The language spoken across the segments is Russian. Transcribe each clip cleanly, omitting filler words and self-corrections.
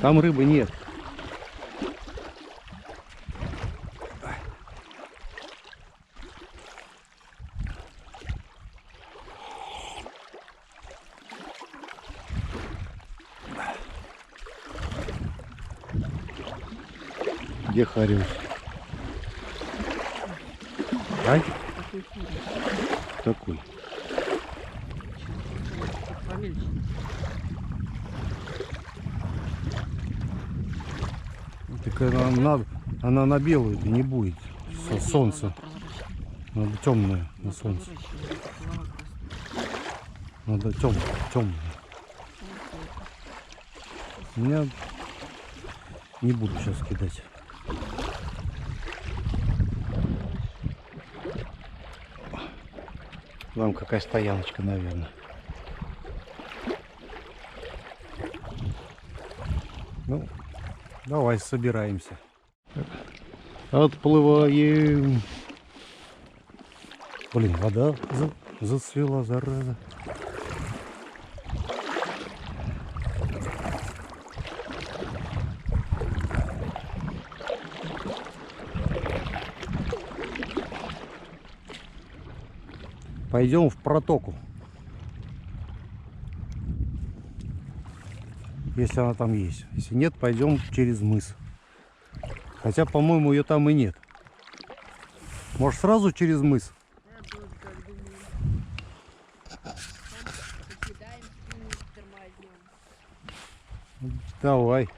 Там рыбы нет. Где Хариус? Ай? Какой? Помельче. Так она на белую не будет. Солнце. Надо темное на солнце. Надо темное. Меня не буду сейчас кидать. Вам какая стояночка, наверное. Ну, давай собираемся. Отплываем. Блин, вода зацвела, зараза. Пойдем в протоку. Если она там есть. Если нет, пойдем через мыс. Хотя, по-моему, ее там и нет. Может, сразу через мыс? Я тоже так думаю. Покидаем, тормознем. Давай.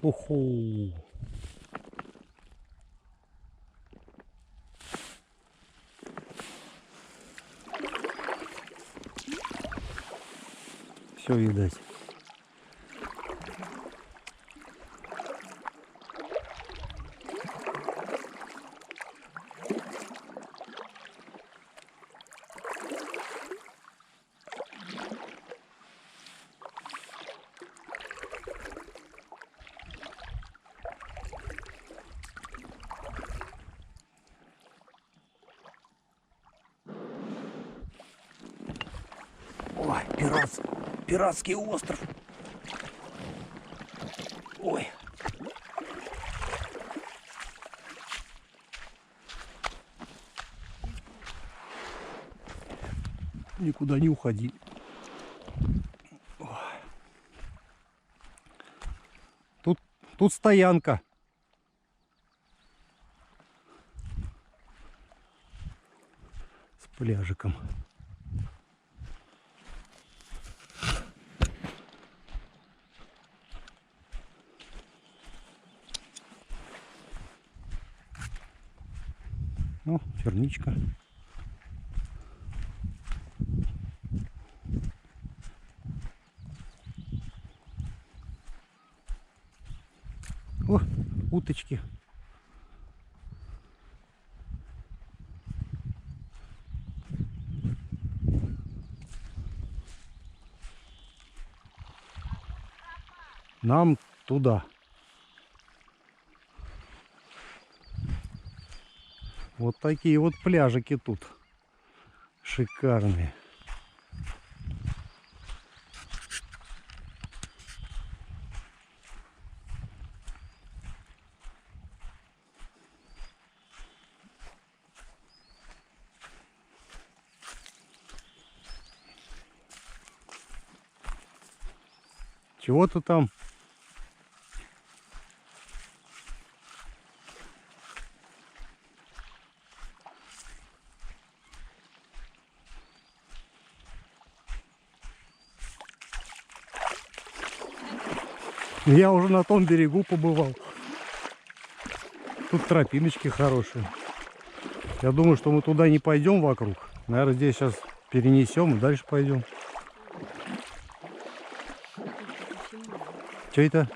Уху. Все видать. Ой, пиратский остров. Ой. Никуда не уходи. Тут стоянка. С пляжиком. О, черничка. О, уточки. Нам туда. Вот такие вот пляжики тут. Шикарные. Чего ты там? Я уже на том берегу побывал. Тут тропиночки хорошие. Я думаю, что мы туда не пойдем вокруг. Наверное, здесь сейчас перенесем и дальше пойдем. Что это?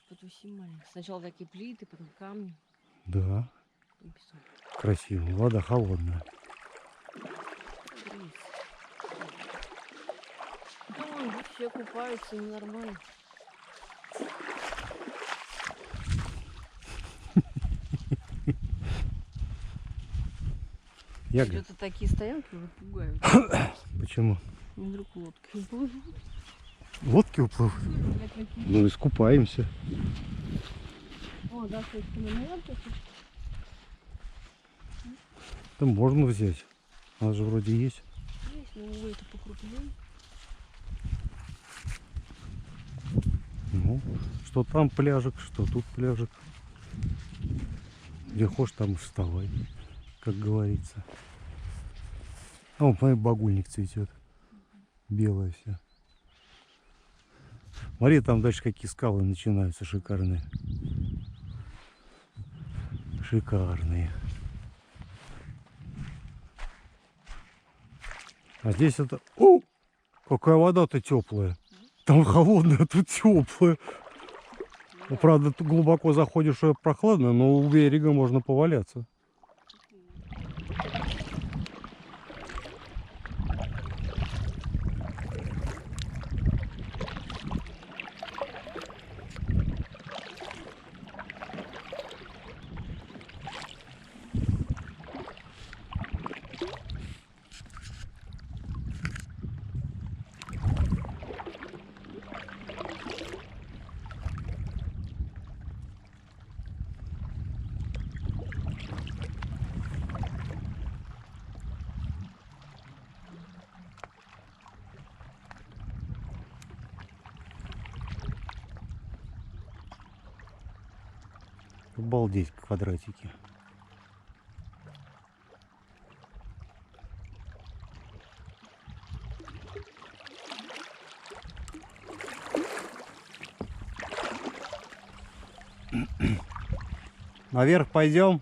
Потусим маленько. Сначала такие плиты, потом камни Да, и песок. красиво. Вода холодная. Рис. Ой, все купаются, ненормально. Я говорю, Где-то такие стоянки уже пугают. почему? Вдруг лодки уплывут. Лодки уплывут. Ну, искупаемся. О, да, то есть наверное, Да можно взять. У нас же вроде есть. есть, но увы, это покрупнее. Ну, что там пляжик, что тут пляжик. Где хочешь, там и вставай, как говорится. А вон, смотри, багульник цветет. Белая вся. Смотри, там дальше какие скалы начинаются шикарные. Шикарные. А здесь это... О! Какая вода-то теплая. Там холодная, а тут теплая. Ну, правда, тут глубоко заходишь, что прохладно, но у берега можно поваляться. Обалдеть, квадратики. Наверх пойдем.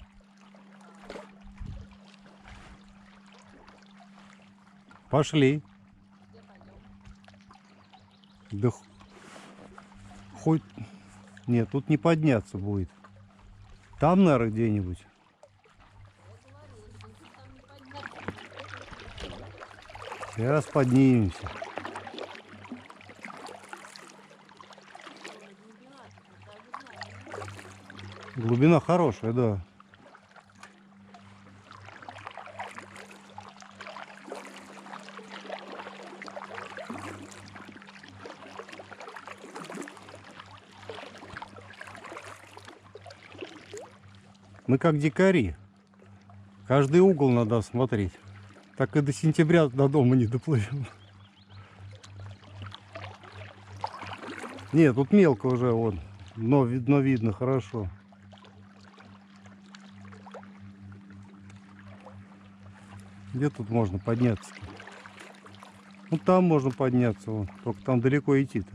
Пошли. Да хоть... Нет, тут не подняться будет. Там, наверное, где-нибудь. Сейчас поднимемся. Глубина хорошая, да. Мы как дикари. Каждый угол надо смотреть. Так и до сентября до дома не доплывем. Нет, тут мелко уже, вот. Но видно хорошо. Где тут можно подняться? Ну там можно подняться, вон. Только там далеко идти-то.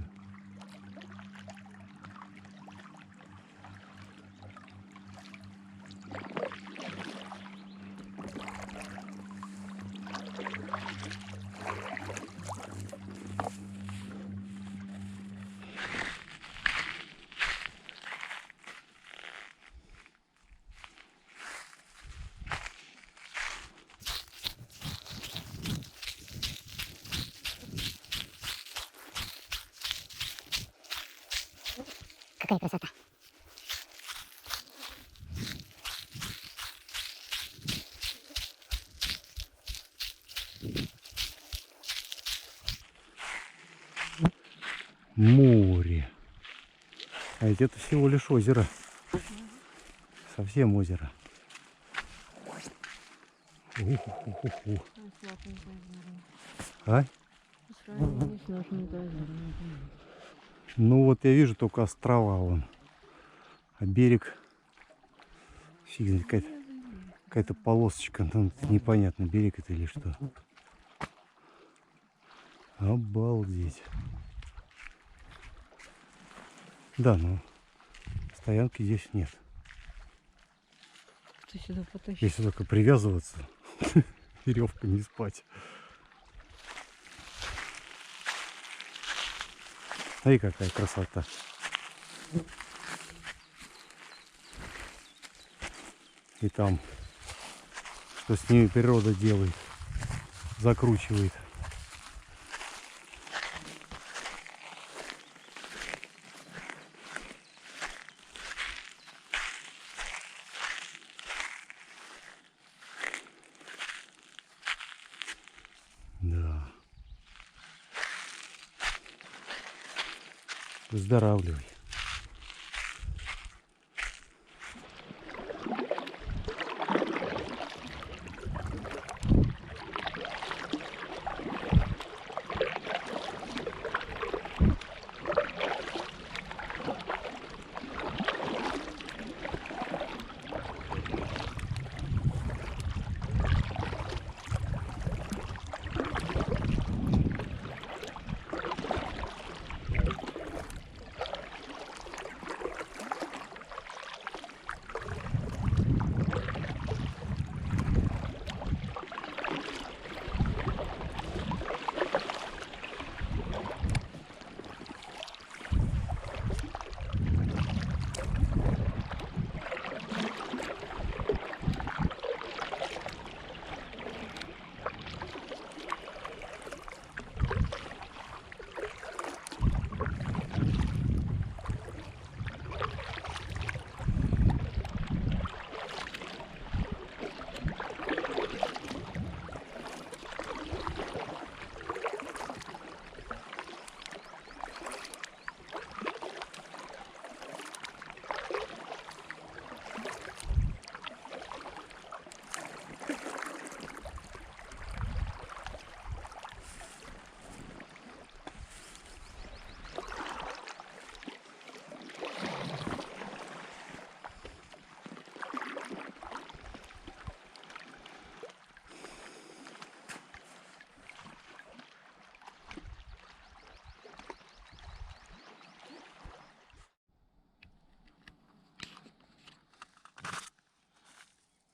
Какая красота. Море. А ведь это всего лишь озеро. Совсем озеро. Уху-ху-ху-ху. А? По сравнению с нашим тазером. Ну вот я вижу только острова вон. А берег фиг знает, какая-то полосочка. Там непонятно, берег это или что. Обалдеть. Да, ну стоянки здесь нет. Кто сюда потащит? Если только привязываться, веревками и спать. Смотри, какая красота. И там, что с ними природа делает, закручивает. Да. Выздоравливай.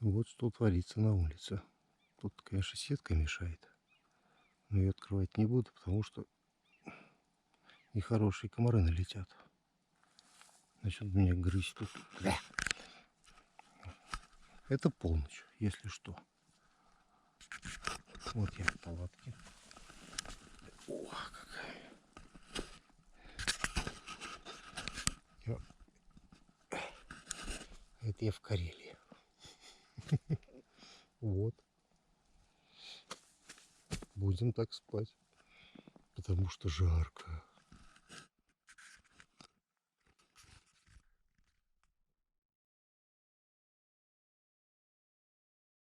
Вот что творится на улице. Тут, конечно, сетка мешает. Но ее открывать не буду, потому что нехорошие комары налетят. Начнут меня грызть тут. Это полночь, если что. Вот я в палатке. О, какая. Это я в Карелии. Вот. Будем так спать. Потому что жарко.